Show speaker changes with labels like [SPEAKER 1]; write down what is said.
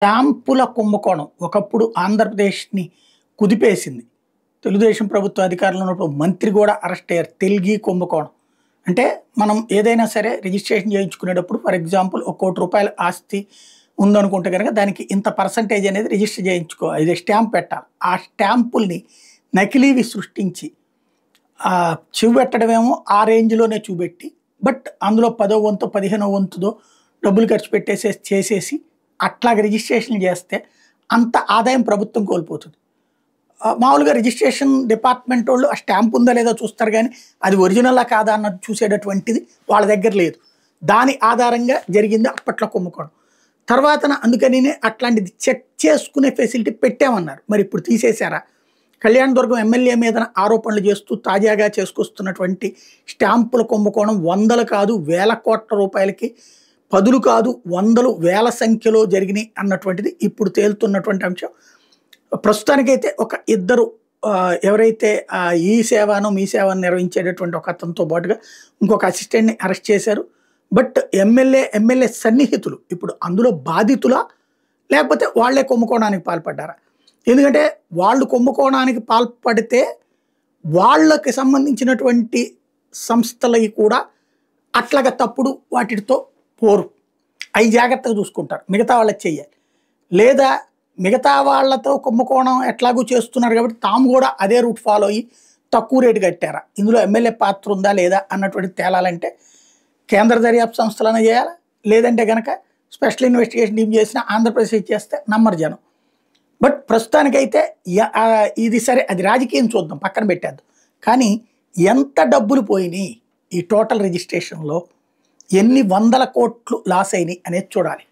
[SPEAKER 1] స్టాంపుల కుంభకోణం ఒకప్పుడు ఆంధ్రప్రదేశ్‌ని కుదిపేసింది. తెలుగుదేశం ప్రభుత్వ అధికారంలో ఉన్నప్పుడు మంత్రి గూడా అరెస్ట్ అయ్యారు. తెల్గి కుంభకోణం. అంటే మనం ఏదైనా సరే రిజిస్ట్రేషన్ చేయించుకునేటప్పుడు ఫర్ ఎగ్జాంపుల్ ఒక రూ. 1,00,00,000 ఆస్తి ఉందనుకుంటే గనక దానికి ఇంత పర్సెంటేజ్ అనేది రిజిస్టర్ ఇది స్టాంప్ పెట్టాలి. ఆ స్టాంపుల్ని నకిలీవి సృష్టించి చూపెట్టడమేమో ఆ రేంజ్‌లోనే చూపెట్టి బట్ అందులో 10వ వంతో, 15వ వంతుదో డబ్బులు ఖర్చు చేసేసి అట్లాగా రిజిస్ట్రేషన్లు చేస్తే అంత ఆదాయం ప్రభుత్వం కోల్పోతుంది. మామూలుగా రిజిస్ట్రేషన్ డిపార్ట్మెంట్ వాళ్ళు ఆ స్టాంప్ ఉందా లేదా చూస్తారు కానీ అది ఒరిజినలా కాదా అన్నది చూసేటటువంటిది వాళ్ళ దగ్గర లేదు. దాని ఆధారంగా జరిగింది అప్పట్లో కుంభకోణం. తర్వాతన అందుకనినే అట్లాంటిది చెక్ చేసుకునే ఫెసిలిటీ పెట్టామన్నారు. మరి ఇప్పుడు తీసేశారా? కళ్యాణదుర్గం ఎమ్మెల్యే మీద ఆరోపణలు చేస్తూ తాజాగా చేసుకొస్తున్నటువంటి స్టాంపుల కుంభకోణం వందలు కాదు వేల కోట్ల రూపాయలకి, పదులు కాదు వందలు వేల సంఖ్యలో జరిగినాయి అన్నటువంటిది ఇప్పుడు తేలుతున్నటువంటి అంశం. ప్రస్తుతానికైతే ఒక ఇద్దరు ఎవరైతే ఈ సేవను మీ సేవను నిర్వహించేటటువంటి ఒక అతనితో పాటుగా ఇంకొక అసిస్టెంట్ని అరెస్ట్ చేశారు. బట్ ఎమ్మెల్యే సన్నిహితులు ఇప్పుడు అందులో బాధితులా లేకపోతే వాళ్లే కుంభకోణానికి పాల్పడ్డారా? ఎందుకంటే వాళ్ళు కుంభకోణానికి పాల్పడితే వాళ్ళకి సంబంధించినటువంటి సంస్థలవి కూడా అట్లాగా తప్పుడు వాటితో పోరు. అవి జాగ్రత్తగా చూసుకుంటారు. మిగతా వాళ్ళకి చెయ్యాలి. లేదా మిగతా వాళ్ళతో కుంభకోణం ఎట్లాగూ చేస్తున్నారు కాబట్టి తాము కూడా అదే రూట్ ఫాలో అయ్యి తక్కువ రేటు కట్టారా? ఇందులో ఎమ్మెల్యే పాత్ర ఉందా లేదా అన్నటువంటి తేలాలంటే కేంద్ర దర్యాప్తు సంస్థలనే చేయాలి. లేదంటే కనుక స్పెషల్ ఇన్వెస్టిగేషన్ టీం చేసిన ఆంధ్రప్రదేశ్ చేస్తే నమ్మరు జనం. బట్ ప్రస్తుతానికైతే ఇది సరే, అది రాజకీయం చూద్దాం, పక్కన పెట్టేద్దాం. కానీ ఎంత డబ్బులు పోయినాయి ఈ టోటల్ రిజిస్ట్రేషన్లో, ఎన్ని వందల కోట్లు లాస్ అయినాయి అనేది చూడాలి.